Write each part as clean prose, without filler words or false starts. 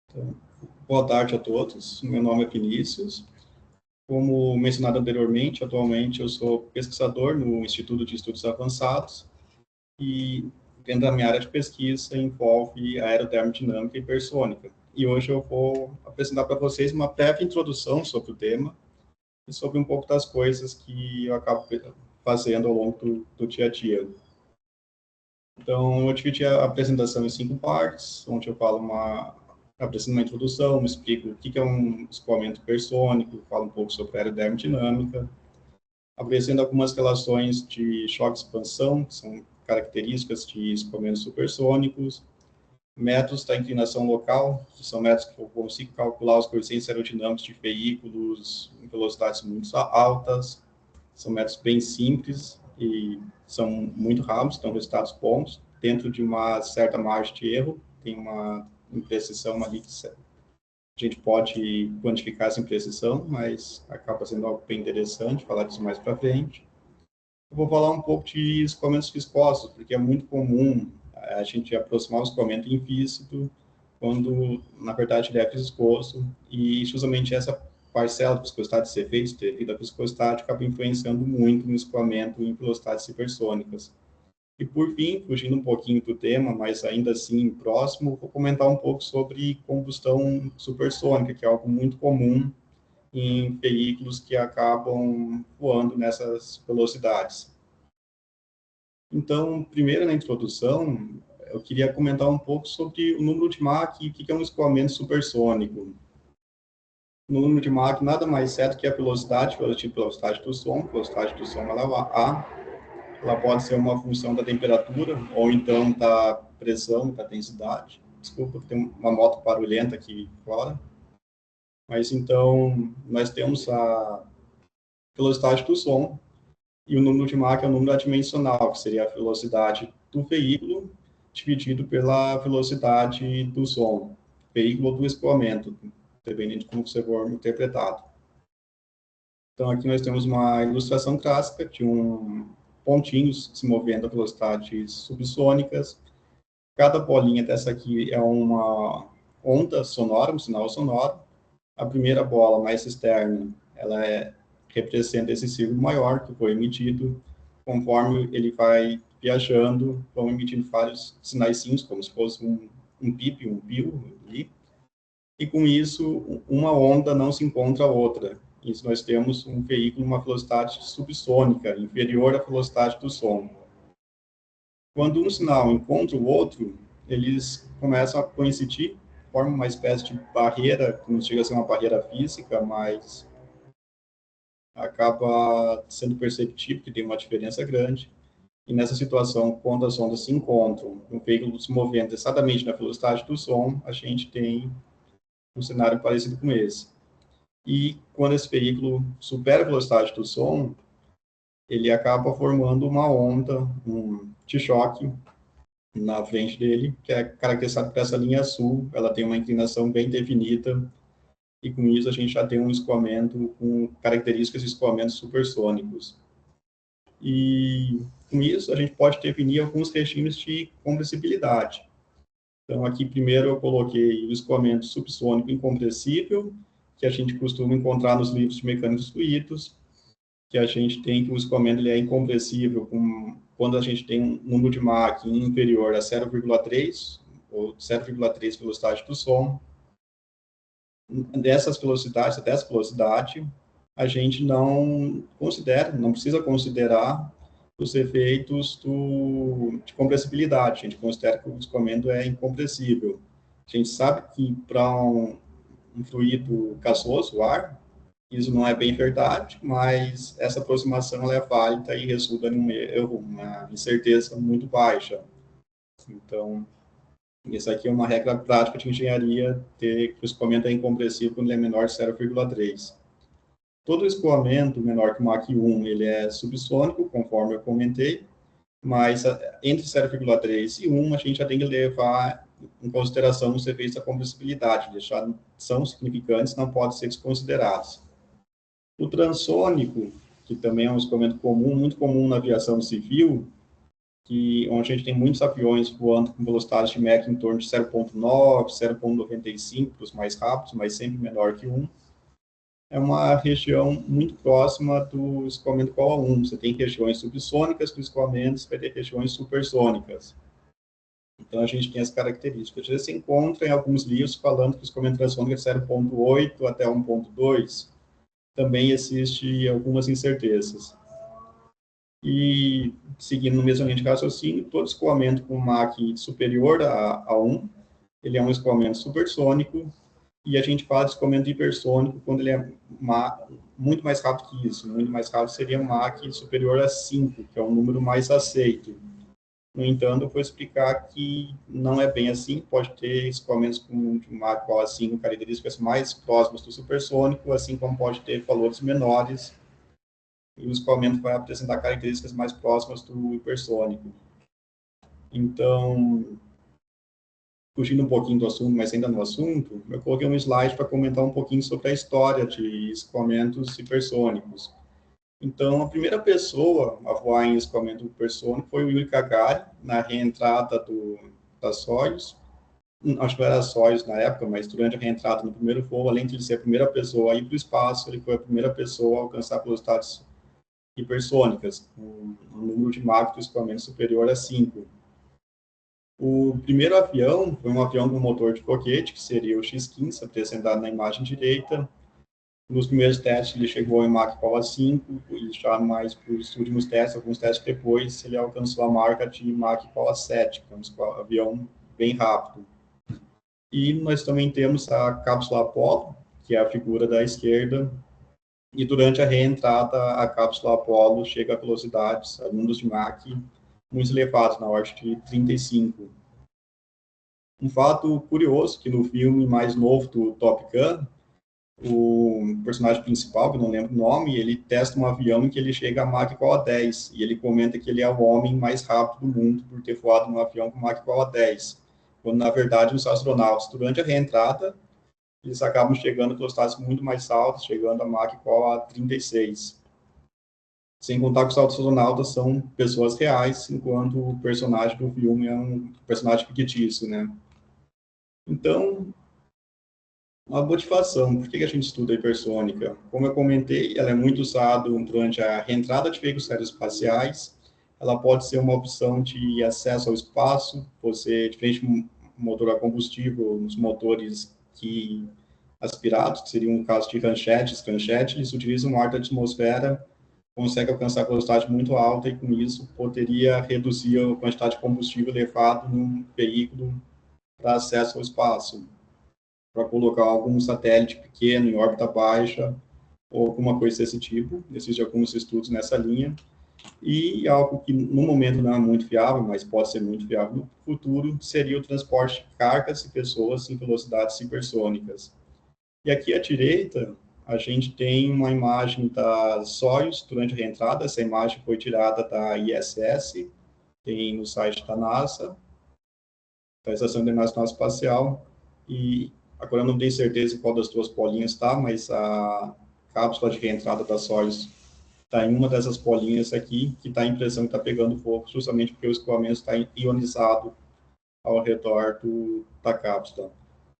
Então, boa tarde a todos, meu nome é Vinícius. Como mencionado anteriormente, atualmente eu sou pesquisador no Instituto de Estudos Avançados e dentro da minha área de pesquisa envolve aerotermodinâmica e hipersônica. E hoje eu vou apresentar para vocês uma breve introdução sobre o tema e sobre um pouco das coisas que eu acabo fazendo ao longo do dia a dia. Então, eu dividi a apresentação em 5 partes, onde eu falo apresento uma introdução, explico o que é um escoamento hipersônico, falo um pouco sobre a aerodinâmica, apresento algumas relações de choque e expansão, que são características de escoamentos supersônicos, métodos da inclinação local, que são métodos que eu consigo calcular os coeficientes aerodinâmicos de veículos em velocidades muito altas, são métodos bem simples e são muito rápidos, dão resultados bons, dentro de uma certa margem de erro, tem uma imprecisão ali que a gente pode quantificar essa imprecisão, mas acaba sendo algo bem interessante, falar disso mais para frente. Eu vou falar um pouco de escoamentos viscosos, porque é muito comum a gente aproximar o escoamento implícito, quando, na verdade, ele é viscoso, e justamente essa parcela de viscosidade ser feita devido à viscosidade acaba influenciando muito no escoamento em velocidades hipersônicas. E, por fim, fugindo um pouquinho do tema, mas ainda assim próximo, vou comentar um pouco sobre combustão supersônica, que é algo muito comum em veículos que acabam voando nessas velocidades. Então, primeiro, na introdução, eu queria comentar um pouco sobre o número de Mach e o que é um escoamento supersônico. O número de Mach nada mais é do que a velocidade relativa à velocidade do som. A velocidade do som ela pode ser uma função da temperatura ou então da pressão, da densidade. Desculpa, tem uma moto barulhenta aqui fora. Mas então, nós temos a velocidade do som e o número de Mach é o número adimensional, que seria a velocidade do veículo dividido pela velocidade do som, veículo ou do escoamento, dependendo de como você for interpretado. Então, aqui nós temos uma ilustração clássica de pontinhos se movendo a velocidades subsônicas. Cada bolinha dessa aqui é uma onda sonora, um sinal sonoro. A primeira bola mais externa, representa esse círculo maior que foi emitido. Conforme ele vai viajando, vão emitindo vários sinaizinhos, como se fosse um pip, um pio ali. E com isso, uma onda não se encontra a outra. Isso nós temos um veículo uma velocidade subsônica, inferior à velocidade do som. Quando um sinal encontra o outro, eles começam a coincidir, formam uma espécie de barreira, que não chega a ser uma barreira física, mas acaba sendo perceptível que tem uma diferença grande. E nessa situação, quando as ondas se encontram, um veículo se movendo exatamente na velocidade do som, a gente tem um cenário parecido com esse. E quando esse veículo supera a velocidade do som, ele acaba formando uma onda, um T-choque na frente dele, que é caracterizado por essa linha azul. Ela tem uma inclinação bem definida, e com isso a gente já tem um escoamento com características de escoamentos supersônicos. E com isso a gente pode definir alguns regimes de compressibilidade. Então aqui primeiro eu coloquei o escoamento subsônico incompressível, que a gente costuma encontrar nos livros de mecânica dos fluidos, que a gente tem que o escoamento ele é incompressível quando a gente tem um número de Mach inferior a 0,3, ou 0,3 velocidade do som. Dessa velocidade, a gente não precisa considerar os efeitos de compressibilidade. A gente considera que o escoamento é incompressível. A gente sabe que para um fluido gasoso, o ar, isso não é bem verdade, mas essa aproximação ela é válida e resulta em um erro, uma incerteza muito baixa. Então, isso aqui é uma regra prática de engenharia, que o escoamento é incompressível quando ele é menor de 0,3. Todo escoamento menor que Mach 1, ele é subsônico, conforme eu comentei, mas entre 0,3 e 1, a gente já tem que levar em consideração os efeitos da compressibilidade, deixar são significantes, não podem ser desconsiderados. O transônico, que também é um escoamento comum, muito comum na aviação civil, onde a gente tem muitos aviões voando com velocidades de Mach em torno de 0,9, 0,95 para os mais rápidos, mas sempre menor que 1. É uma região muito próxima do escoamento Cola 1. Você tem regiões subsônicas do escoamento, você vai ter regiões supersônicas. Então, a gente tem as características. Você encontra em alguns livros falando que o escoamento transônico é 0,8 até 1,2. Também existe algumas incertezas. E, seguindo no mesmo linha de raciocínio, todo escoamento com Mach superior a 1, ele é um escoamento supersônico, e a gente fala de escoamento hipersônico quando ele é muito mais rápido que isso. Muito mais rápido seria um Mach superior a 5, que é um número mais aceito. No entanto, eu vou explicar que não é bem assim, pode ter escoamentos com um Mach igual a 5, características mais próximas do supersônico, assim como pode ter valores menores, e o escoamento vai apresentar características mais próximas do hipersônico. Então, fugindo um pouquinho do assunto, mas ainda no assunto, eu coloquei um slide para comentar um pouquinho sobre a história de escoamentos hipersônicos. Então, a primeira pessoa a voar em escoamento hipersônico foi o Yuri Gagarin, na reentrada da Soyuz. Acho que não era Soyuz na época, mas durante a reentrada no primeiro voo, além de ele ser a primeira pessoa a ir para o espaço, ele foi a primeira pessoa a alcançar velocidades hipersônicas, com um número de Mach do escoamento superior a 5. O primeiro avião foi um avião com motor de foguete, que seria o X-15, apresentado na imagem direita. Nos primeiros testes, ele chegou em Mach igual a 5, e já mais para os últimos testes, alguns testes depois, ele alcançou a marca de Mach igual a 7, que é um avião bem rápido. E nós também temos a cápsula Apollo, que é a figura da esquerda, e durante a reentrada, a cápsula Apollo chega a velocidades, a números de Mach, muito elevados, na ordem de 35. Um fato curioso, que no filme mais novo do Top Gun, o personagem principal, que eu não lembro o nome, ele testa um avião em que ele chega a Mach igual a 10, e ele comenta que ele é o homem mais rápido do mundo por ter voado num avião com Mach igual a 10, quando, na verdade, os astronautas, durante a reentrada, eles acabam chegando a velocidades muito mais altas, chegando a Mach igual a 36. Sem contar que os astronautas são pessoas reais, enquanto o personagem do filme é um personagem fictício, né? Então, uma motivação, por que a gente estuda a hipersônica? Como eu comentei, ela é muito usada durante a reentrada de veículos aeroespaciais, ela pode ser uma opção de acesso ao espaço, você, diferente de motor a combustível, os motores aspirados, que seriam um caso de ranchetes, eles utilizam ar da atmosfera, consegue alcançar velocidade muito alta e, com isso, poderia reduzir a quantidade de combustível levado num veículo para acesso ao espaço, para colocar algum satélite pequeno em órbita baixa ou alguma coisa desse tipo. Existem alguns estudos nessa linha. E algo que, no momento, não é muito fiável, mas pode ser muito fiável no futuro, seria o transporte de cargas e pessoas em velocidades hipersônicas. E aqui à direita, a gente tem uma imagem da Soyuz durante a reentrada. Essa imagem foi tirada da ISS, tem no site da NASA, da Estação Internacional Espacial, e agora eu não tenho certeza qual das duas bolinhas está, mas a cápsula de reentrada da Soyuz está em uma dessas bolinhas aqui, que dá a impressão que está pegando fogo, justamente porque o escoamento está ionizado ao redor da cápsula.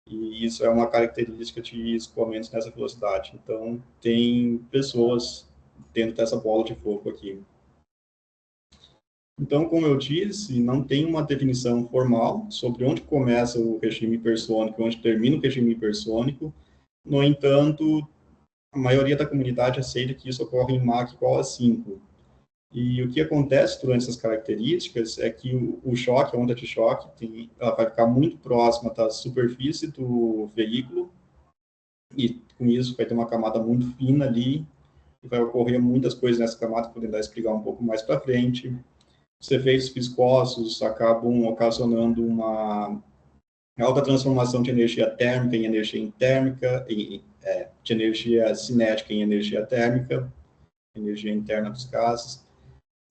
E isso é uma característica de escoamentos nessa velocidade. Então, tem pessoas dentro dessa bola de fogo aqui. Então, como eu disse, não tem uma definição formal sobre onde começa o regime hipersônico e onde termina o regime hipersônico. No entanto, a maioria da comunidade aceita que isso ocorre em Mach igual a 5. E o que acontece durante essas características é que o choque, a onda de choque, ela vai ficar muito próxima da superfície do veículo, e com isso vai ter uma camada muito fina ali, e vai ocorrer muitas coisas nessa camada, que eu vou tentar explicar um pouco mais para frente. Os efeitos viscosos acabam ocasionando uma alta transformação de energia térmica em energia intérmica, de energia cinética em energia térmica, energia interna dos gases.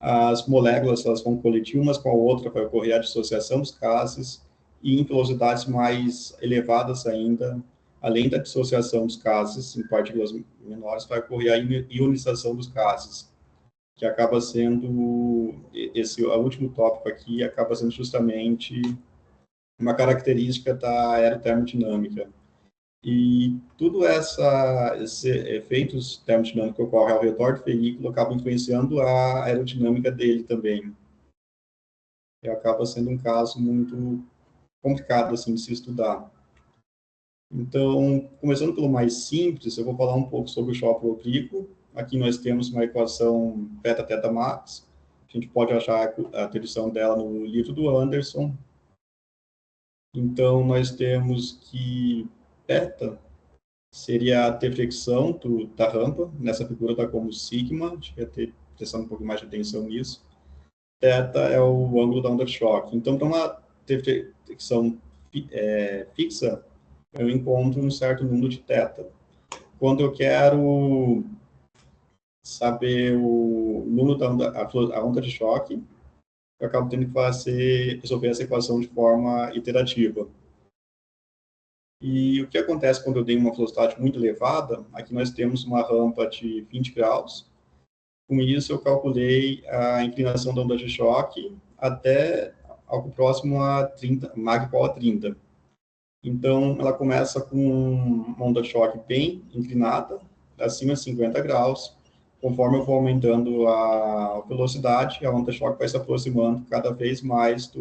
As moléculas elas vão colidir umas com a outra, vai ocorrer a dissociação dos gases, e em velocidades mais elevadas ainda, além da dissociação dos gases em partículas menores, vai ocorrer a ionização dos gases, que acaba sendo esse último tópico aqui acaba sendo justamente uma característica da aerotermodinâmica. E tudo esses efeitos termodinâmicos que ocorrem ao redor do veículo acabam influenciando a aerodinâmica dele também. E acaba sendo um caso muito complicado assim, de se estudar. Então, começando pelo mais simples, eu vou falar um pouco sobre o choque oblíquo. Aqui nós temos uma equação θ max. A gente pode achar a atribuição dela no livro do Anderson. Então, nós temos que θ seria a deflexão da rampa. Nessa figura está como sigma. Devia ter prestado um pouco mais de atenção nisso. θ é o ângulo da onda de choque. Então, para uma deflexão fixa, eu encontro um certo número de θ. Quando eu quero saber o número da onda, a onda de choque, eu acabo tendo que resolver essa equação de forma iterativa. E o que acontece quando eu tenho uma velocidade muito elevada? Aqui nós temos uma rampa de 20 graus. Com isso, eu calculei a inclinação da onda de choque até algo próximo a 30, Mach igual a 30. Então, ela começa com uma onda de choque bem inclinada, acima de 50 graus. Conforme eu vou aumentando a velocidade, a onda de choque vai se aproximando cada vez mais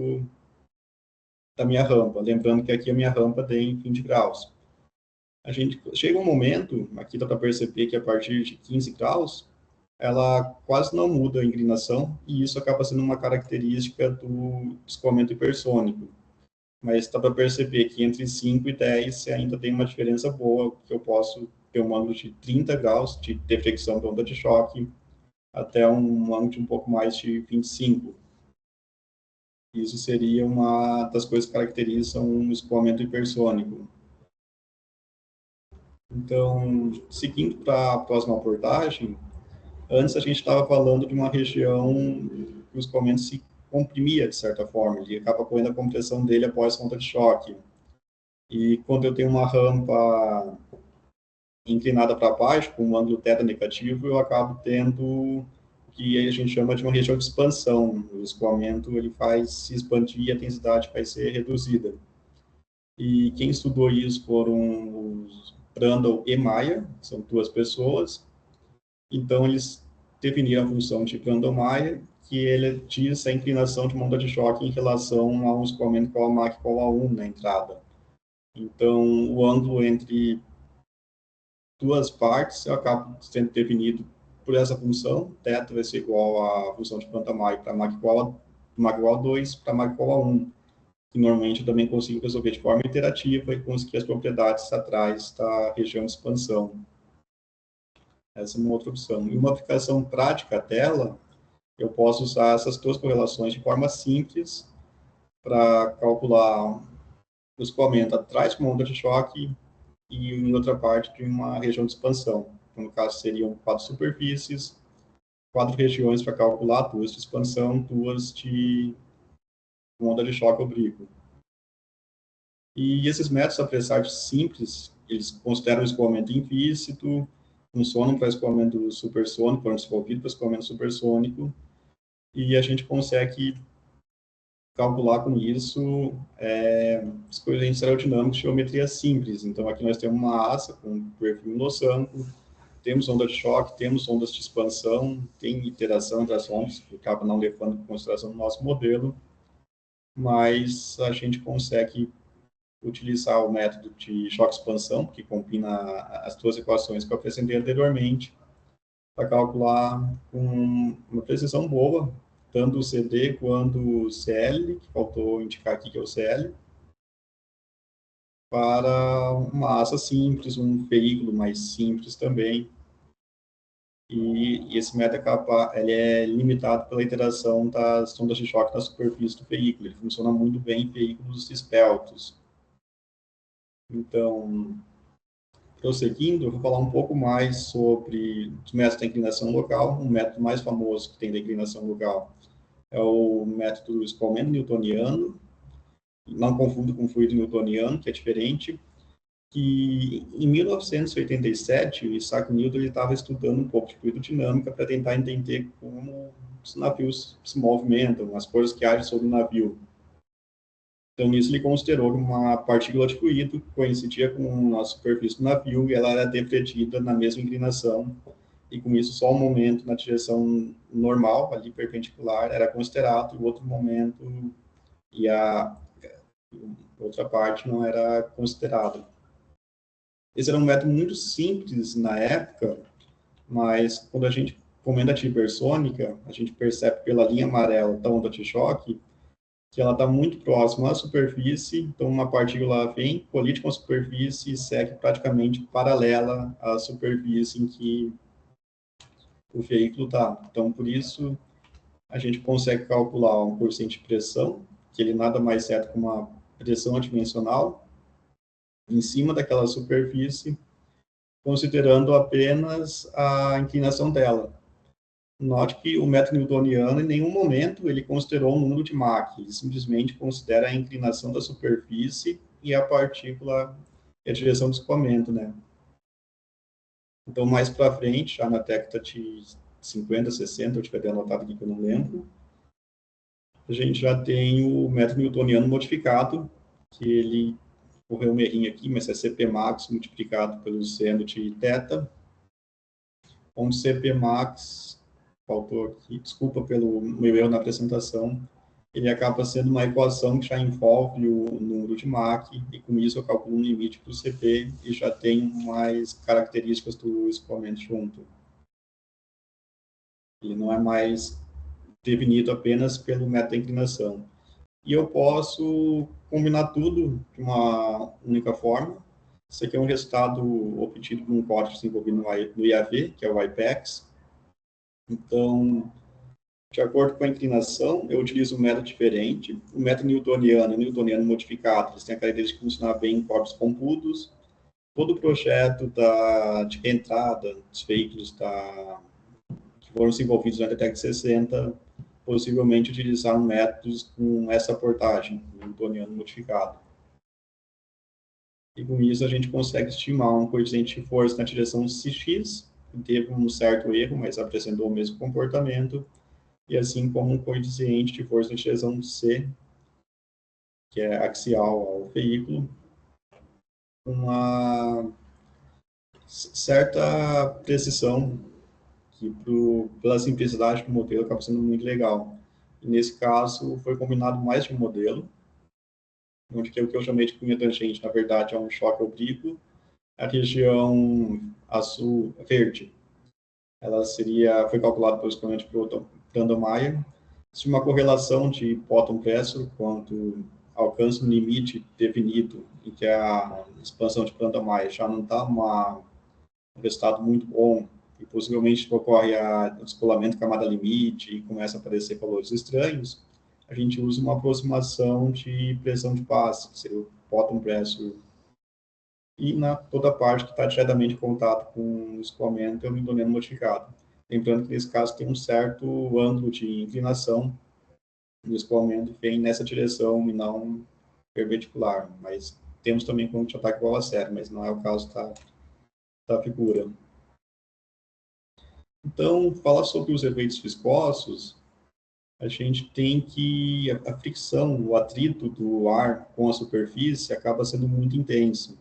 da minha rampa. Lembrando que aqui a minha rampa tem 20 graus. A gente chega um momento, aqui dá para perceber que a partir de 15 graus, ela quase não muda a inclinação, e isso acaba sendo uma característica do escoamento hipersônico. Mas dá para perceber que entre 5 e 10 ainda tem uma diferença boa, que eu posso ter um ângulo de 30 graus de deflexão da onda de choque, até um ângulo de um pouco mais de 25. Isso seria uma das coisas que caracterizam um escoamento hipersônico. Então, seguindo para a próxima abordagem, antes a gente estava falando de uma região que o escoamento se comprimia, de certa forma, ele acaba ocorrendo a compressão dele após a onda de choque. E quando eu tenho uma rampa inclinada para baixo, com um ângulo θ negativo, eu acabo tendo o que a gente chama de uma região de expansão. O escoamento ele faz se expandir e a densidade vai ser reduzida. E quem estudou isso foram os Brandl e Mayer, que são duas pessoas. Então, eles definiram a função de Brandl-Mayer, que ele diz a inclinação de uma onda de choque em relação a um escoamento igual a Mach igual a 1 na entrada. Então, o ângulo entre duas partes acaba sendo definido por essa função. θ vai ser igual à função de Brandl-Mayer para Mach igual a 2 para Mach igual a 1. Que normalmente eu também consigo resolver de forma iterativa e conseguir as propriedades atrás da região de expansão. Essa é uma outra opção. E uma aplicação prática dela, eu posso usar essas duas correlações de forma simples para calcular o escoamento atrás de uma onda de choque e em outra parte de uma região de expansão. No caso, seriam 4 superfícies, 4 regiões para calcular, 2 de expansão, 2 de onda de choque oblíquo. E esses métodos, apesar de simples, eles consideram o escoamento implícito, funcionam para escoamento supersônico, foram desenvolvidos para escoamento supersônico, e a gente consegue calcular com isso escolhendo aerodinâmicos de geometria simples. Então, aqui nós temos uma asa com perfil losanco, temos onda de choque, temos ondas de expansão, tem interação entre as ondas, que acaba não levando em consideração no nosso modelo, mas a gente consegue utilizar o método de choque-expansão, que combina as duas equações que eu apresentei anteriormente, para calcular com uma precisão boa, tanto o CD quanto o CL, que faltou indicar aqui que é o CL, para uma asa simples, um veículo mais simples também. E esse método ele é limitado pela interação das ondas de choque na superfície do veículo. Ele funciona muito bem em veículos esbeltos. Então, prosseguindo, eu vou falar um pouco mais sobre os métodos da inclinação local. Um método mais famoso que tem da inclinação local é o método do escoamento newtoniano. Não confundo com o fluido newtoniano, que é diferente, que em 1987, o Isaac Newton estava estudando um pouco de fluidodinâmica para tentar entender como os navios se movimentam, as forças que agem sobre o navio. Então, nisso, ele considerou que uma partícula de fluido coincidia com a superfície do navio e ela era defletida na mesma inclinação, e com isso só um momento na direção normal, ali perpendicular, era considerado, e o outro momento e a outra parte não era considerado. Esse era um método muito simples na época, mas quando a gente comenta a hipersônica, a gente percebe pela linha amarela da onda de choque que ela está muito próxima à superfície, então uma partícula vem, colide com a superfície e segue praticamente paralela à superfície em que o veículo está. Então, por isso, a gente consegue calcular um coeficiente de pressão, que ele nada mais é do que uma pressão adimensional, em cima daquela superfície, considerando apenas a inclinação dela. Note que o método newtoniano, em nenhum momento, ele considerou o número de Mach, ele simplesmente considera a inclinação da superfície e a partícula e a direção do escoamento, né? Então, mais para frente, já na década de 50, 60, eu tiver anotado aqui que eu não lembro, a gente já tem o método newtoniano modificado, que ele correu um errinho aqui, mas é CP max multiplicado pelo seno de θ, onde CP max, faltou aqui, desculpa pelo meu erro na apresentação, ele acaba sendo uma equação que já envolve o número de Mach, e com isso eu calculo um limite para o CP e já tenho mais características do escoamento junto. Ele não é mais definido apenas pelo método da inclinação. E eu posso combinar tudo de uma única forma. Isso aqui é um resultado obtido por um código desenvolvido no IAV, que é o IPEX. Então, de acordo com a inclinação, eu utilizo um método diferente. O método newtoniano e o newtoniano modificado, eles têm a característica de funcionar bem em corpos compudos. Todo o projeto de reentrada dos veículos que foram desenvolvidos na década de 60, possivelmente utilizaram métodos com essa portagem, newtoniano modificado. E com isso a gente consegue estimar um coeficiente de força na direção Cx, que teve um certo erro, mas apresentou o mesmo comportamento, e assim como um coeficiente de força na direção C, que é axial ao veículo, uma certa precisão que, pela simplicidade do modelo, acaba sendo muito legal. E nesse caso, foi combinado mais de um modelo, onde que o que eu chamei de cunha tangente, na verdade, é um choque oblíquo. A região azul-verde, ela foi calculada pelo expoente Brandon-Meyer. Existe uma correlação de bottom pressure quando alcança um limite definido, em que a expansão de Brandon-Meyer já não está um resultado muito bom, e possivelmente ocorre o descolamento camada limite e começa a aparecer valores estranhos, a gente usa uma aproximação de pressão de passe, que seria o bottom pressure, e na toda a parte que está diretamente em contato com o escoamento é o newtoniano modificado. Lembrando que nesse caso tem um certo ângulo de inclinação no escoamento que vem nessa direção e não perpendicular, mas temos também como de ataque bola séria, mas não é o caso da figura. Então, falar sobre os efeitos viscosos, a gente tem que a fricção, o atrito do ar com a superfície acaba sendo muito intenso.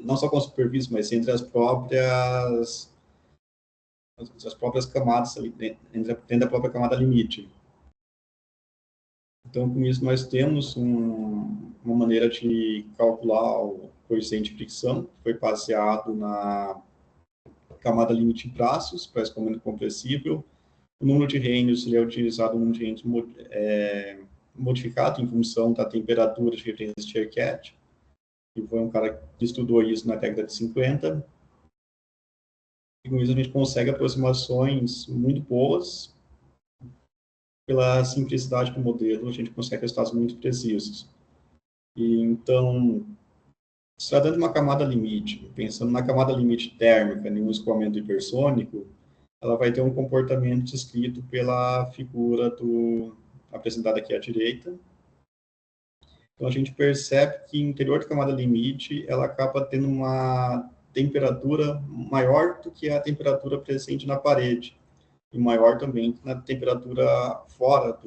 Não só com a superfície, mas entre as próprias camadas, dentro da própria camada limite. Então, com isso, nós temos uma maneira de calcular o coeficiente de fricção, que foi baseado na camada limite de braços, para escoamento compressível. O número de Reynolds é utilizado um número de Reynolds modificado em função da temperatura de referência de Cherkat, que foi um cara que estudou isso na década de 50. E com isso a gente consegue aproximações muito boas. Pela simplicidade do modelo, a gente consegue resultados muito precisos. E, então, se tratando de uma camada limite, pensando na camada limite térmica, em um escoamento hipersônico, ela vai ter um comportamento descrito pela figura apresentada aqui à direita. Então, a gente percebe que o interior da camada limite, ela acaba tendo uma temperatura maior do que a temperatura presente na parede, e maior também que na temperatura fora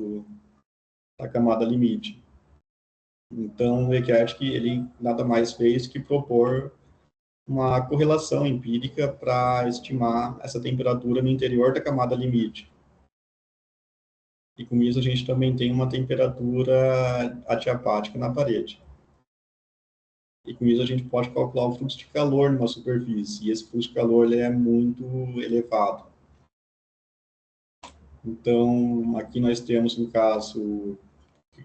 da camada limite. Então, o Eckert, ele nada mais fez que propor uma correlação empírica para estimar essa temperatura no interior da camada limite. E com isso a gente também tem uma temperatura adiabática na parede. E com isso a gente pode calcular o fluxo de calor numa superfície, e esse fluxo de calor ele é muito elevado. Então, aqui nós temos um caso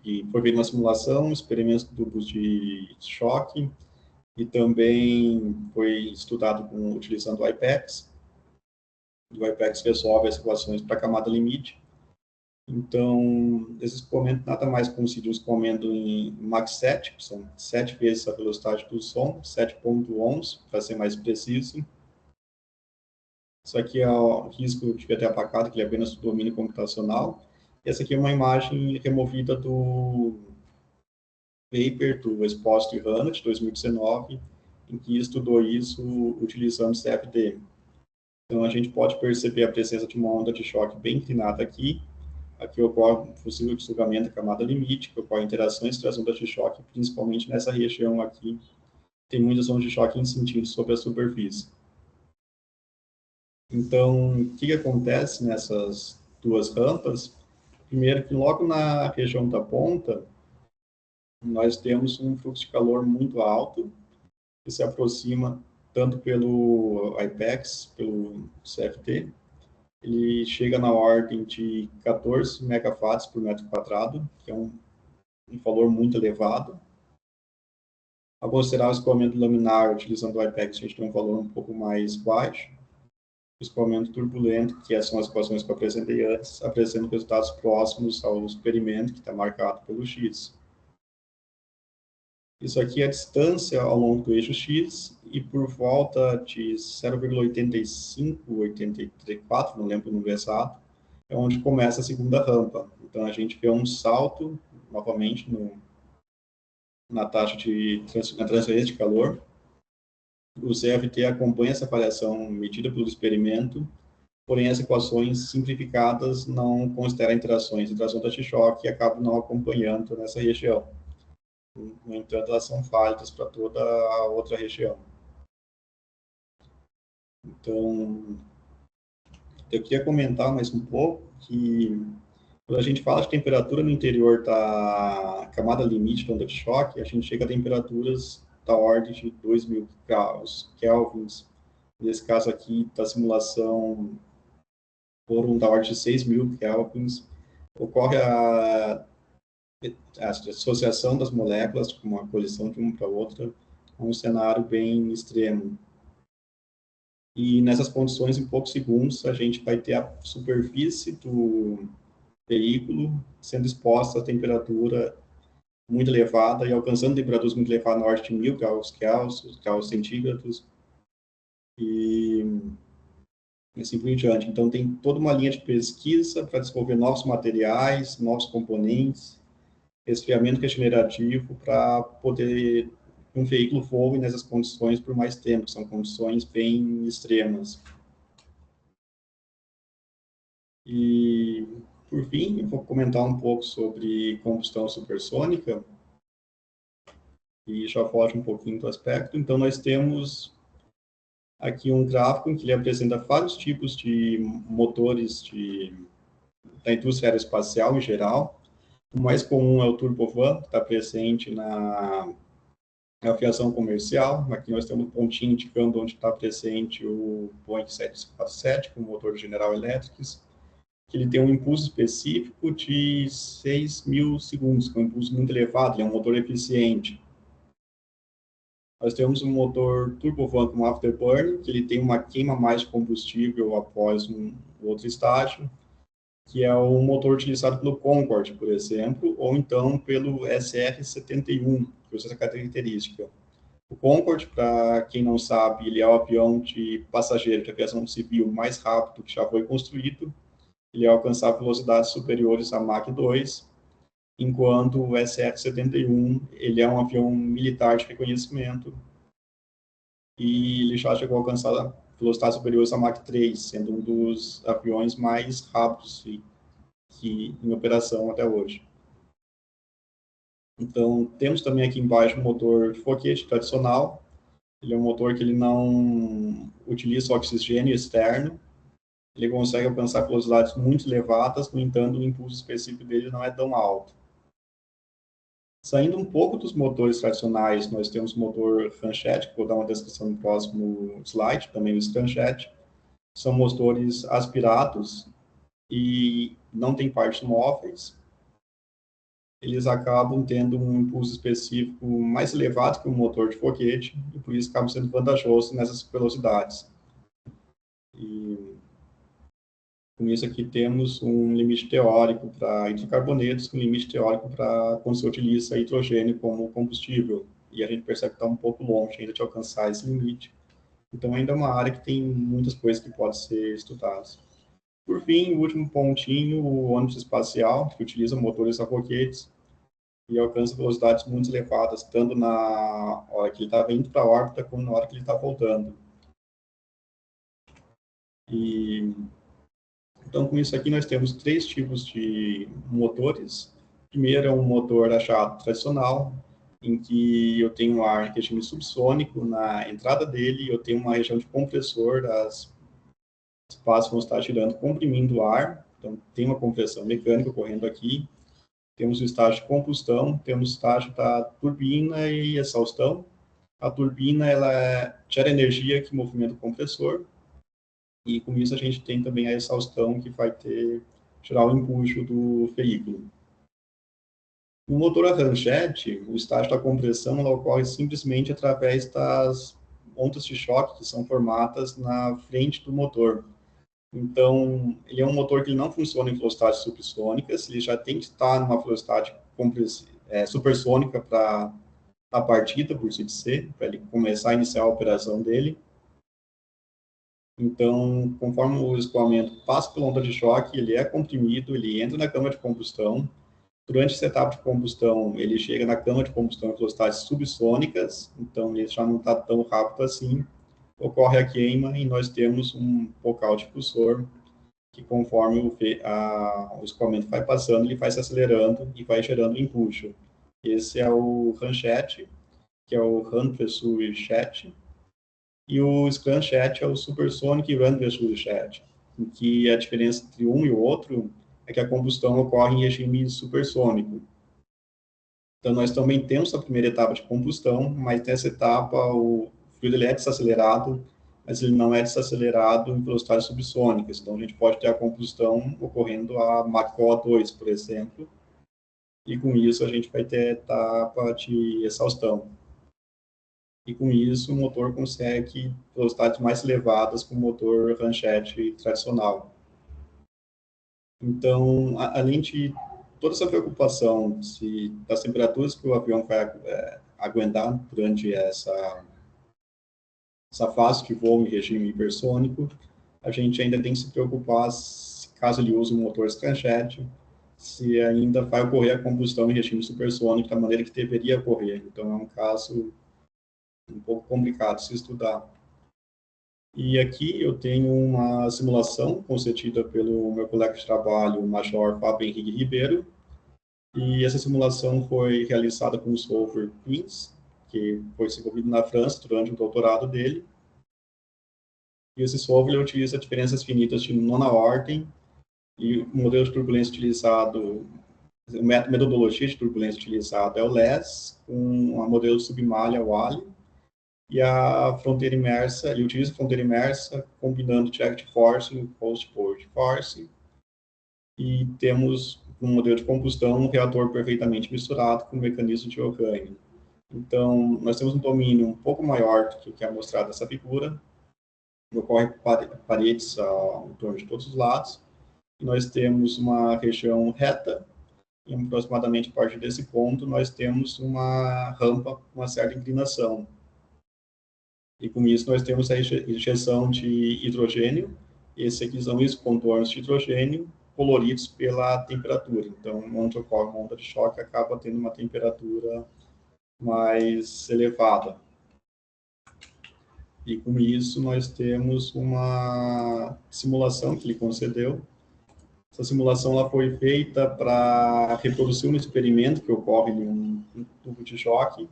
que foi feita uma simulação, experimentos de tubos de choque, e também foi estudado utilizando o IPEX. O IPEX resolve as equações para a camada limite. Então, esse escoamento nada mais coincide um escoamento em Mach 7, que são 7 vezes a velocidade do som, 7.11, para ser mais preciso. Isso aqui é o risco de ter apagado, que ele é apenas do domínio computacional. Essa aqui é uma imagem removida do paper do Esposito e Hanna, de 2019, em que estudou isso utilizando CFD. Então, a gente pode perceber a presença de uma onda de choque bem inclinada aqui. Aqui ocorre um possível deslugamento da camada limite, que ocorre interações entre as ondas de choque, principalmente nessa região aqui. Tem muitas ondas de choque em sentido sobre a superfície. Então, o que acontece nessas duas rampas? Primeiro, que logo na região da ponta, nós temos um fluxo de calor muito alto, que se aproxima tanto pelo IPEX, pelo CFD, ele chega na ordem de 14 megawatts por metro quadrado, que é um valor muito elevado. Ao considerar o escoamento laminar utilizando o IPEX, a gente tem um valor um pouco mais baixo. O escoamento turbulento, que são as equações que eu apresentei antes, apresentam resultados próximos ao experimento, que está marcado pelo X. Isso aqui é a distância ao longo do eixo X, e por volta de 0,85, 84, não lembro o número exato, é onde começa a segunda rampa. Então, a gente vê um salto, novamente, na taxa na transferência de calor. O CFT acompanha essa variação medida pelo experimento, porém, as equações simplificadas não consideram interações entre as ondas de choque e acabam não acompanhando nessa região. No entanto, elas são válidas para toda a outra região. Então, eu queria comentar mais um pouco que, quando a gente fala de temperatura no interior da camada limite da onda de choque, a gente chega a temperaturas da ordem de 2.000 graus kelvins. Nesse caso aqui, da simulação, foram da ordem de 6.000 kelvins. Ocorre a associação das moléculas, com uma colisão de uma para outra, a um cenário bem extremo. E nessas condições, em poucos segundos, a gente vai ter a superfície do veículo sendo exposta a temperatura muito elevada e alcançando temperaturas muito elevadas na ordem de 1.000 graus centígrados, e assim por diante. Então, tem toda uma linha de pesquisa para desenvolver novos materiais, novos componentes, resfriamento regenerativo para poder um veículo voe nessas condições por mais tempo. São condições bem extremas. E, por fim, eu vou comentar um pouco sobre combustão supersônica, e já foge um pouquinho do aspecto. Então, nós temos aqui um gráfico em que ele apresenta vários tipos de motores da indústria aeroespacial em geral. O mais comum é o turbofan, que está presente na aviação comercial. Aqui nós temos um pontinho indicando onde está presente o Boeing 747, com motor General Electric, que ele tem um impulso específico de 6.000 segundos, que é um impulso muito elevado, ele é um motor eficiente. Nós temos um motor turbofan com afterburn, que ele tem uma queima mais de combustível após um outro estágio, que é o motor utilizado pelo Concorde, por exemplo, ou então pelo SR-71, que usa essa característica. O Concorde, para quem não sabe, ele é o avião de passageiro de aviação civil mais rápido que já foi construído. Ele alcançava velocidades superiores a Mach 2, enquanto o SF-71 ele é um avião militar de reconhecimento e ele já chegou a alcançar velocidades superiores a Mach 3, sendo um dos aviões mais rápidos em operação até hoje. Então, temos também aqui embaixo um motor de foguete tradicional. Ele é um motor que ele não utiliza oxigênio externo. Ele consegue alcançar velocidades muito elevadas, no entanto, o impulso específico dele não é tão alto. Saindo um pouco dos motores tradicionais, nós temos o motor Ramjet, que vou dar uma descrição no próximo slide, também o Scramjet. São motores aspirados e não tem partes móveis. Eles acabam tendo um impulso específico mais elevado que o motor de foguete, e por isso acabam sendo vantajosos nessas velocidades. E com isso aqui temos um limite teórico para hidrocarbonetos, um limite teórico para quando se utiliza hidrogênio como combustível. E a gente percebe que está um pouco longe ainda de alcançar esse limite. Então ainda é uma área que tem muitas coisas que podem ser estudadas. Por fim, o último pontinho, o ônibus espacial, que utiliza motores a foguetes e alcança velocidades muito elevadas, tanto na hora que ele está indo para a órbita, como na hora que ele está voltando. Então, com isso aqui, nós temos 3 tipos de motores. Primeiro é um motor a jato tradicional, em que eu tenho ar em regime subsônico na entrada dele, eu tenho uma região de compressor, as espaços vão estar girando, comprimindo o ar, então tem uma compressão mecânica ocorrendo aqui. Temos o estágio de combustão, temos o estágio da turbina e exaustão. A turbina, ela gera energia que movimenta o compressor, e com isso a gente tem também a exaustão que vai gerar o empuxo do veículo. No motor a ramjet, o estágio da compressão ela ocorre simplesmente através das ondas de choque que são formadas na frente do motor. Então, ele é um motor que não funciona em velocidades subsônicas, ele já tem que estar numa velocidade supersônica para a partida, por si dizer, para ele começar a iniciar a operação dele. Então, conforme o escoamento passa pela onda de choque, ele é comprimido, ele entra na câmara de combustão. Durante essa etapa de combustão, ele chega na câmara de combustão em velocidades subsônicas, então ele já não está tão rápido assim. Ocorre a queima e nós temos um bocal difusor que, conforme o escoamento vai passando, ele vai se acelerando e vai gerando empuxo. Esse é o ramjet, que é o Run Pressure Jet, e o Scramjet é o Supersonic Run Pressure Jet, em que a diferença entre um e o outro é que a combustão ocorre em regime supersônico. Então, nós também temos a primeira etapa de combustão, mas nessa etapa o fluido ele é desacelerado, mas ele não é desacelerado em velocidades subsônicas. Então, a gente pode ter a combustão ocorrendo a Mach 2, por exemplo, e com isso a gente vai ter a etapa de exaustão. E com isso o motor consegue velocidades mais elevadas com o motor ramjet tradicional. Então, além de toda essa preocupação das temperaturas que o avião vai aguentar durante essa fase de voo em regime hipersônico, a gente ainda tem que se preocupar, caso ele use um motor scramjet, se ainda vai ocorrer a combustão em regime supersônico da maneira que deveria ocorrer. Então, é um caso um pouco complicado de se estudar. E aqui eu tenho uma simulação concedida pelo meu colega de trabalho, o Major Fábio Henrique Ribeiro, e essa simulação foi realizada com o software Twins, que foi desenvolvido na França durante o doutorado dele. E esse software utiliza diferenças finitas de nona ordem, e o modelo de turbulência utilizado, a metodologia de turbulência utilizada é o LES, com a modelo submalha, o ALI, e a fronteira imersa, ele utiliza a fronteira imersa combinando direct force e post-port force, e temos um modelo de combustão, um reator perfeitamente misturado com um mecanismo de Ockham. Então, nós temos um domínio um pouco maior do que o que é mostrado nessa figura, ocorre paredes em torno de todos os lados, e nós temos uma região reta, e aproximadamente a partir desse ponto nós temos uma rampa com uma certa inclinação. E com isso nós temos a injeção de hidrogênio, esses aqui são os contornos de hidrogênio, coloridos pela temperatura. Então, onde ocorre uma onda de choque, acaba tendo uma temperatura mais elevada. E com isso, nós temos uma simulação que ele concedeu. Essa simulação ela foi feita para reproduzir um experimento que ocorre em um tubo de choque.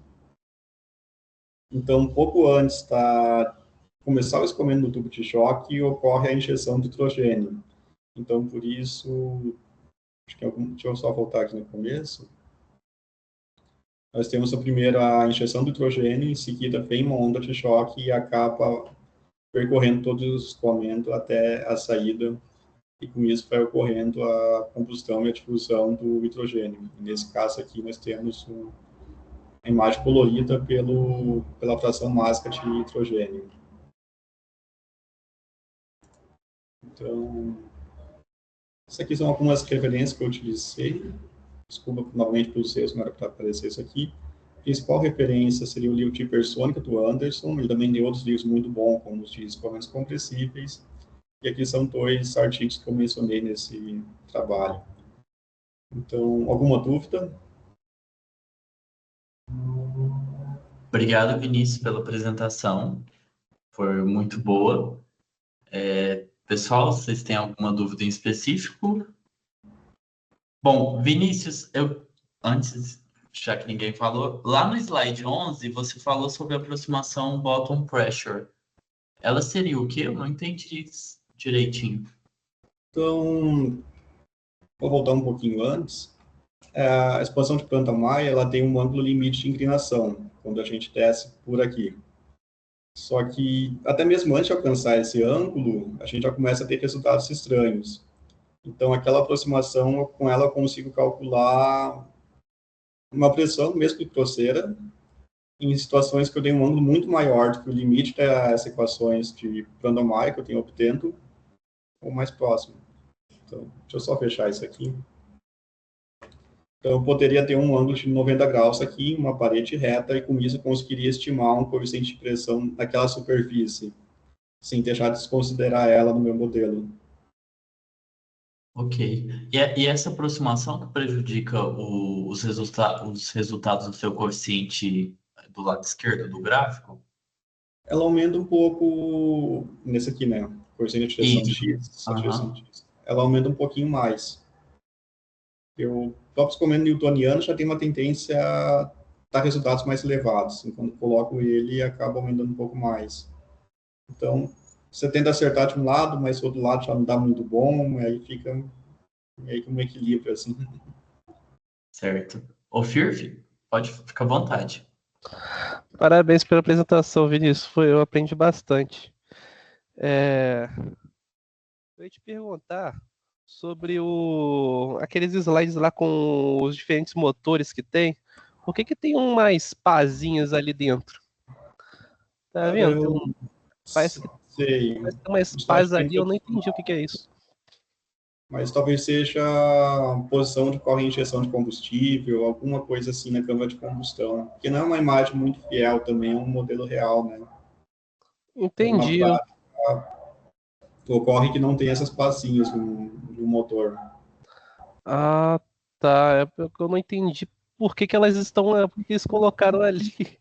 Então, pouco antes da começar o escoamento do tubo de choque, ocorre a injeção de nitrogênio. Então, por isso, acho que deixa eu só voltar aqui no começo. Nós temos a primeira injeção de nitrogênio, em seguida vem uma onda de choque e acaba percorrendo todo o escoamento até a saída, e com isso vai ocorrendo a combustão e a difusão do nitrogênio. E nesse caso aqui, nós temos a imagem colorida pela fração mágica de nitrogênio. Então, essas aqui são algumas referências que eu utilizei. Desculpa novamente pelos erros, não era para aparecer isso aqui. A principal referência seria o livro de Hipersônica, do Anderson. Ele também tem outros livros muito bons, como os de escoamentos compressíveis. E aqui são 2 artigos que eu mencionei nesse trabalho. Então, alguma dúvida? Obrigado, Vinícius, pela apresentação. Foi muito boa. Pessoal, vocês têm alguma dúvida em específico? Bom, Vinícius, antes, já que ninguém falou, lá no slide 11, você falou sobre a aproximação bottom pressure. Ela seria o quê? Eu não entendi direitinho. Então, vou voltar um pouquinho antes. A expansão de planta Maia, ela tem um ângulo limite de inclinação, quando a gente desce por aqui. Só que, até mesmo antes de alcançar esse ângulo, a gente já começa a ter resultados estranhos. Então, aquela aproximação, com ela eu consigo calcular uma pressão, mesmo que grosseira, em situações que eu dei um ângulo muito maior do que o limite das equações de Brandon-Maia que eu tenho obtendo, ou mais próximo. Então, deixa eu só fechar isso aqui. Então, eu poderia ter um ângulo de 90 graus aqui, uma parede reta, e com isso eu conseguiria estimar um coeficiente de pressão naquela superfície, sem deixar de desconsiderar ela no meu modelo. Ok. E essa aproximação que prejudica os resultados do seu coeficiente do lado esquerdo do gráfico? Ela aumenta um pouco, nesse aqui, né? Coeficiente de direção X, a direção X. Ela aumenta um pouquinho mais. O próprio escoamento newtoniano já tem uma tendência a dar resultados mais elevados. Quando coloco ele, acaba aumentando um pouco mais. Então, você tenta acertar de um lado, mas o outro lado já não dá muito bom, aí fica meio que um equilíbrio, assim. Certo. Ô, Firth, pode ficar à vontade. Parabéns pela apresentação, Vinícius. Eu aprendi bastante. Eu ia te perguntar sobre aqueles slides lá com os diferentes motores que tem. Por que tem umas pazinhas ali dentro? Tá vendo? Parece que tem umas pás ali, eu não entendi o que é isso. Mas talvez seja a posição de qual injeção de combustível, alguma coisa assim na câmara de combustão. Porque não é uma imagem muito fiel também, é um modelo real, né? Entendi. Ocorre que não tem essas pazinhas no motor. Ah, tá. É porque eu não entendi por que elas estão lá, porque eles colocaram ali.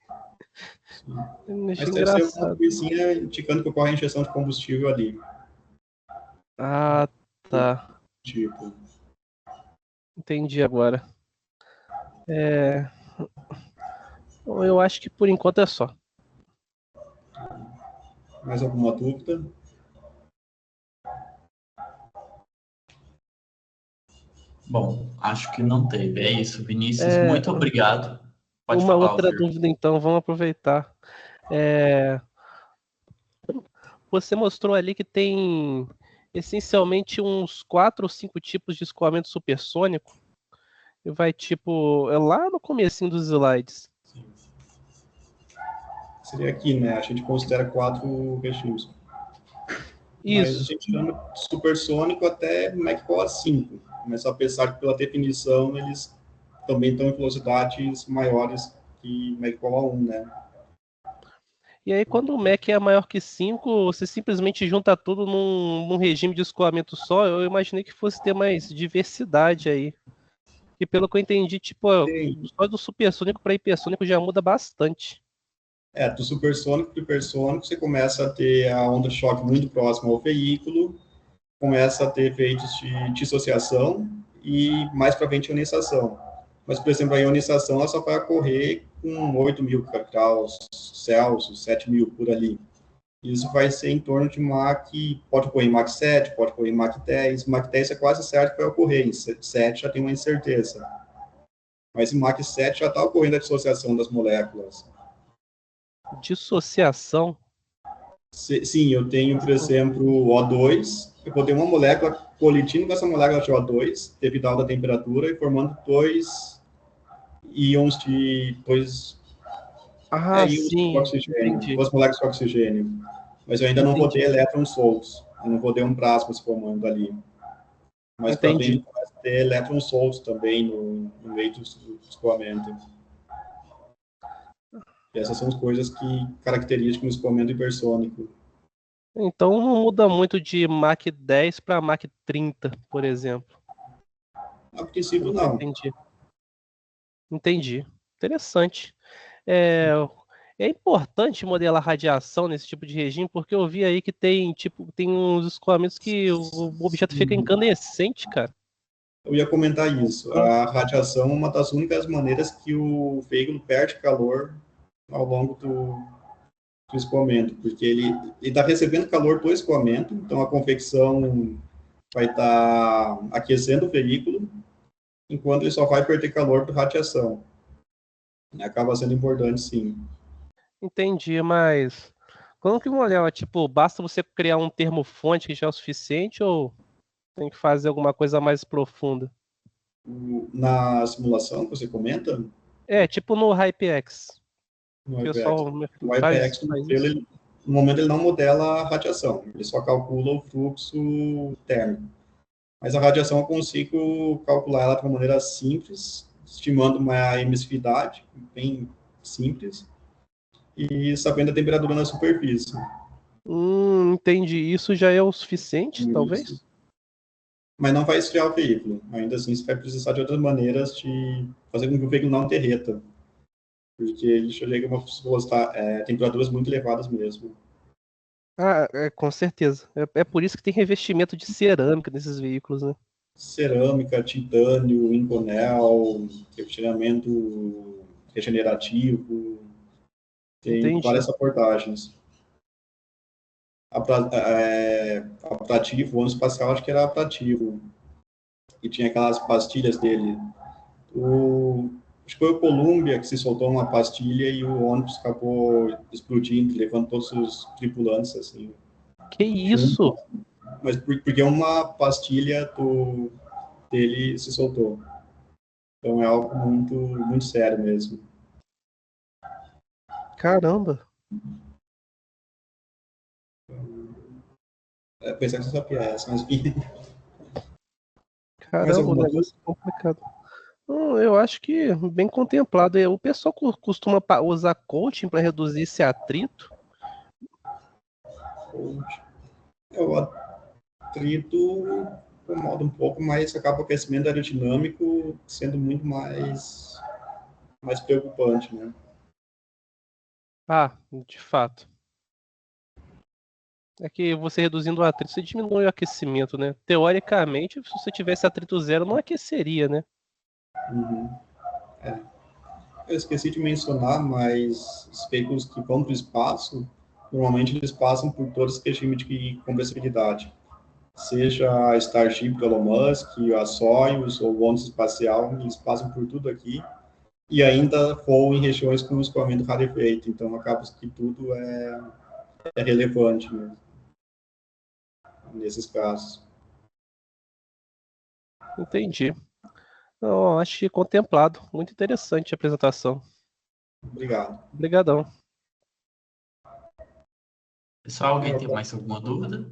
Mas deve ser uma coisinha indicando que ocorre a injeção de combustível ali. Ah, tá. Tipo. Entendi agora. Eu acho que por enquanto é só. Mais alguma dúvida? Bom, acho que não teve. É isso, Vinícius. Muito obrigado. Pode uma falar, outra Firth. dúvida, então, vamos aproveitar. Você mostrou ali que tem essencialmente uns 4 ou 5 tipos de escoamento supersônico. E vai é lá no comecinho dos slides. Seria aqui, né? A gente considera 4 regimes. Isso. Mas a gente chama de supersônico até Mach 5. Mas apesar que pela definição eles também estão em velocidades maiores que Mach 1, né? E aí, quando o MEC é maior que 5, você simplesmente junta tudo num regime de escoamento só. Eu imaginei que fosse ter mais diversidade aí. E pelo que eu entendi, tipo, Tem, só do supersônico para hipersônico já muda bastante. do supersônico para o hipersônico, você começa a ter a onda de choque muito próxima ao veículo, começa a ter efeitos de dissociação e mais para frente ionização. Mas, por exemplo, a ionização ela só vai ocorrer com 8.000 graus Celsius, 7.000 por ali. Isso vai ser em torno de Mach, pode ocorrer em Mach 7, pode ocorrer em Mach 10. Mach 10 é quase certo que vai ocorrer, em 7 já tem uma incerteza. Mas em Mach 7 já está ocorrendo a dissociação das moléculas. Dissociação. Sim, eu tenho, por exemplo, O2, eu vou ter uma molécula colidindo com essa molécula de O2, devido à alta temperatura, e formando dois íons de íons de Sim, oxigênio, entendi. duas moléculas de oxigênio. Mas eu ainda não vou ter Entendi. elétrons soltos, eu não vou ter um plasma se formando ali. Mais para frente, Entendi. começa a ter elétrons soltos também no meio do escoamento. E essas são as coisas que caracterizam o escoamento hipersônico. Então não muda muito de Mach 10 para Mach 30, por exemplo. A princípio, Pelo que eu não. entendi. Entendi. Interessante. É, é importante modelar radiação nesse tipo de regime, porque eu vi aí que tem uns escoamentos que o objeto fica incandescente, cara. Eu ia comentar isso. A radiação é uma das únicas maneiras que o veículo perde calor ao longo do escoamento, porque ele está recebendo calor do escoamento, então a convecção vai estar aquecendo o veículo, enquanto ele só vai perder calor por radiação. Acaba sendo importante, sim. Entendi, mas como que molhar? Tipo, basta você criar um termofonte que já é o suficiente ou tem que fazer alguma coisa mais profunda? Na simulação que você comenta, É, tipo no HyperX. no O IPX, pessoal o faz, IPX, faz isso. no momento, ele não modela a radiação, ele só calcula o fluxo térmico. Mas a radiação eu consigo calcular ela de uma maneira simples, estimando uma emissividade bem simples e sabendo a temperatura na superfície. Entendi. Isso já é o suficiente, Isso. talvez? Mas não vai esfriar o veículo. Ainda assim, você vai precisar de outras maneiras de fazer com que o veículo não derreta, porque ele chega a temperaturas muito elevadas mesmo. Com certeza. É por isso que tem revestimento de cerâmica nesses veículos, né? Cerâmica, titânio, inconel, refrigeramento regenerativo, tem Entendi. várias abordagens. Atrativo, o ônibus espacial acho que era atrativo, e tinha aquelas pastilhas dele. Acho que foi o Columbia que se soltou uma pastilha e o ônibus acabou explodindo, levando todos os tripulantes, assim, Que junto. isso? Mas porque uma pastilha dele se soltou. Então é algo muito, muito sério mesmo. Caramba. Pensar que você sabia essa, mas enfim. Mais Caramba, o alguma dúvida? negócio é complicado. Eu acho que bem contemplado. O pessoal costuma usar coaching para reduzir esse atrito. O atrito incomoda um pouco, mas acaba o aquecimento aerodinâmico sendo muito mais preocupante, né? Ah, de fato. É que você reduzindo o atrito, você diminui o aquecimento, né? Teoricamente, se você tivesse atrito zero, não aqueceria, né? Uhum. Eu esqueci de mencionar, mas os veículos que vão para o espaço, normalmente eles passam por todo esse regime de compressibilidade. Seja a Starship do Elon Musk, a Soyuz ou o ônibus espacial, eles passam por tudo aqui e ainda voam em regiões com escoamento rarefeito, então acaba que tudo é relevante, né, nesses casos. Entendi. Não, acho que contemplado. Muito interessante a apresentação. Obrigado. Obrigadão. Pessoal, alguém tem mais alguma dúvida?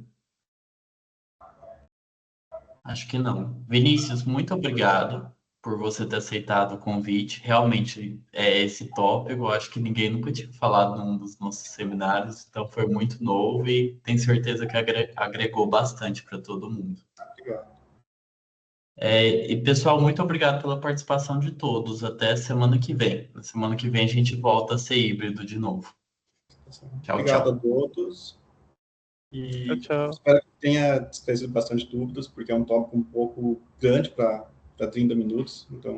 Acho que não. Vinícius, muito obrigado. por você ter aceitado o convite. Realmente, esse tópico, eu acho que ninguém nunca tinha falado num dos nossos seminários, então foi muito novo e tenho certeza que agregou bastante para todo mundo. Obrigado. E pessoal, muito obrigado pela participação de todos. Até semana que vem. Na semana que vem a gente volta a ser híbrido de novo. Tchau, Obrigado tchau. a todos. Tchau, E tchau. espero que tenha esclarecido bastante dúvidas, porque é um tópico um pouco grande para 30 minutos. Então,